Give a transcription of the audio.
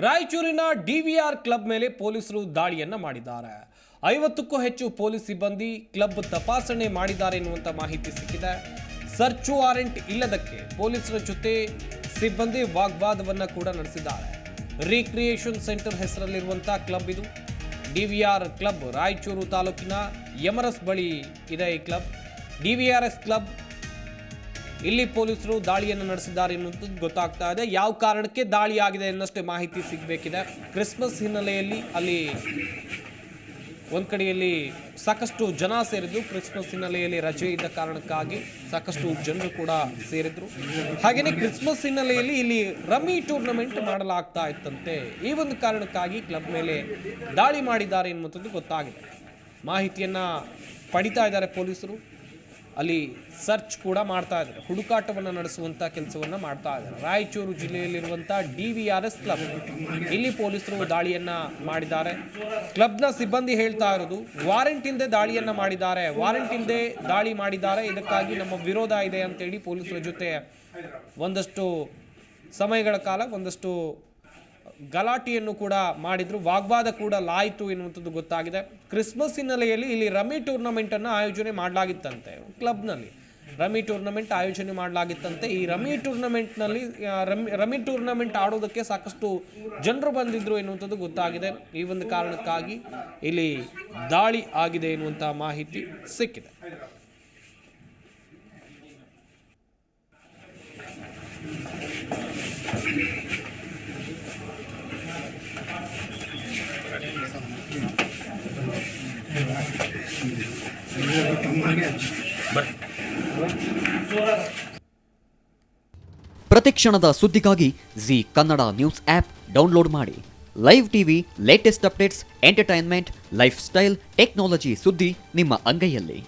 ರಾಯಚೂರಿನ DVR club ಮೇಲೆ ಪೊಲೀಸರು ದಾಳಿಯನ್ನ ಮಾಡಿದ್ದಾರೆ. 50ಕ್ಕೂ ಹೆಚ್ಚು ಪೊಲೀಸ್ ಸಿಬ್ಬಂದಿ ಕ್ಲಬ್ ತಪಾಸಣೆ ಮಾಡಿದ್ದಾರೆ ಎನ್ನುವಂತ ಮಾಹಿತಿ ಸಿಕ್ಕಿದೆ. ಸರ್ಚ್ ವಾರೆಂಟ್ ಇಲ್ಲದಕ್ಕೆ ಪೊಲೀಸರ ಜೊತೆ ಸಿಬ್ಬಂದಿ ವಾಗ್ವಾದವನ್ನ ಕೂಡ ನಡೆಸಿದ್ದಾರೆ. ರಿಕ್ರಿಯೇಷನ್ ಸೆಂಟರ್ ಹೆಸರಲ್ಲಿರುವಂತಹ ಕ್ಲಬ್ ಇದು. ಡಿವಿಆರ್ ಕ್ಲಬ್ ರಾಯಚೂರು ತಾಲೂಕಿನ ಯಮರಸ್ ಬಳಿ ಇದೆ ಈ ಕ್ಲಬ್. ಡಿವಿಆರ್ಎಸ್ ಕ್ಲಬ್ ಇಲ್ಲಿ ಪೊಲೀಸರು ದಾಳಿಯನ್ನು ನಡೆಸಿದ್ದಾರೆ ಎನ್ನುವುದು ಗೊತ್ತಾಗ್ತಾ ಇದೆ. ಯಾವ ಕಾರಣಕ್ಕೆ ದಾಳಿ ಆಗಿದೆ ಅನ್ನಷ್ಟೇ ಮಾಹಿತಿ ಸಿಗಬೇಕಿದೆ. ಕ್ರಿಸ್ಮಸ್ ಹಿನ್ನೆಲೆಯಲ್ಲಿ ಅಲ್ಲಿ ಒಂದು ಕಡೆಯಲ್ಲಿ ಸಾಕಷ್ಟು ಜನ ಸೇರಿದ್ರು. ಕ್ರಿಸ್ಮಸ್ ಹಿನ್ನೆಲೆಯಲ್ಲಿ ರಜೆ ಇದ್ದ ಕಾರಣಕ್ಕಾಗಿ ಸಾಕಷ್ಟು ಜನರು ಕೂಡ ಸೇರಿದ್ರು. ಹಾಗೆಯೇ ಕ್ರಿಸ್ಮಸ್ ಹಿನ್ನೆಲೆಯಲ್ಲಿ ಇಲ್ಲಿ ರಮ್ಮಿ ಟೂರ್ನಮೆಂಟ್ ಮಾಡಲಾಗ್ತಾ ಇತ್ತಂತೆ. ಈ ಒಂದು ಕಾರಣಕ್ಕಾಗಿ ಕ್ಲಬ್ ಮೇಲೆ ದಾಳಿ ಮಾಡಿದ್ದಾರೆ ಎನ್ನುವಂಥದ್ದು ಗೊತ್ತಾಗಿದೆ. ಮಾಹಿತಿಯನ್ನು ಪಡಿತಾ ಇದ್ದಾರೆ ಪೊಲೀಸರು. ಅಲ್ಲಿ ಸರ್ಚ್ ಕೂಡ ಮಾಡ್ತಾ ಇದ್ದಾರೆ. ಹುಡುಕಾಟವನ್ನು ನಡೆಸುವಂಥ ಕೆಲಸವನ್ನು ಮಾಡ್ತಾ ಇದ್ದಾರೆ. ರಾಯಚೂರು ಜಿಲ್ಲೆಯಲ್ಲಿರುವಂಥ ಡಿವಿಆರ್ಎಸ್ ಕ್ಲಬ್ ಇಲ್ಲಿ ಪೊಲೀಸರು ದಾಳಿಯನ್ನು ಮಾಡಿದ್ದಾರೆ. ಕ್ಲಬ್ನ ಸಿಬ್ಬಂದಿ ಹೇಳ್ತಾ ಇರೋದು ವಾರೆಂಟ್ ಇಲ್ಲದೆ ದಾಳಿಯನ್ನು ಮಾಡಿದ್ದಾರೆ, ವಾರೆಂಟ್ ಇಲ್ಲದೆ ದಾಳಿ ಮಾಡಿದ್ದಾರೆ, ಇದಕ್ಕಾಗಿ ನಮ್ಮ ವಿರೋಧ ಇದೆ ಅಂತೇಳಿ ಪೊಲೀಸರ ಜೊತೆ ಒಂದಷ್ಟು ಸಮಯಗಳ ಕಾಲ ಒಂದಷ್ಟು ಗಲಾಟೆಯನ್ನು ಕೂಡ ಮಾಡಿದ್ರು. ವಾಗ್ವಾದ ಕೂಡ ಲಾಯಿತು ಎನ್ನುವಂಥದ್ದು ಗೊತ್ತಾಗಿದೆ. ಕ್ರಿಸ್ಮಸ್ ಹಿನ್ನೆಲೆಯಲ್ಲಿ ಇಲ್ಲಿ ರಮ್ಮಿ ಟೂರ್ನಮೆಂಟನ್ನು ಆಯೋಜನೆ ಮಾಡಲಾಗಿತ್ತಂತೆ. ಕ್ಲಬ್ನಲ್ಲಿ ರಮ್ಮಿ ಟೂರ್ನಮೆಂಟ್ ಆಯೋಜನೆ ಮಾಡಲಾಗಿತ್ತಂತೆ. ಈ ರಮ್ಮಿ ಟೂರ್ನಮೆಂಟ್ ಆಡೋದಕ್ಕೆ ಸಾಕಷ್ಟು ಜನರು ಬಂದಿದ್ರು ಎನ್ನುವಂಥದ್ದು ಗೊತ್ತಾಗಿದೆ. ಈ ಒಂದು ಕಾರಣಕ್ಕಾಗಿ ಇಲ್ಲಿ ದಾಳಿ ಆಗಿದೆ ಎನ್ನುವಂಥ ಮಾಹಿತಿ ಸಿಕ್ಕಿದೆ. ಪ್ರತಿಕ್ಷಣದ ಸುದ್ದಿಗಾಗಿ Zee Kannada news app download ಮಾಡಿ. Live TV, latest updates, entertainment, lifestyle, technology ಸುದ್ದಿ ನಿಮ್ಮ ಅಂಗೈಯಲ್ಲಿ.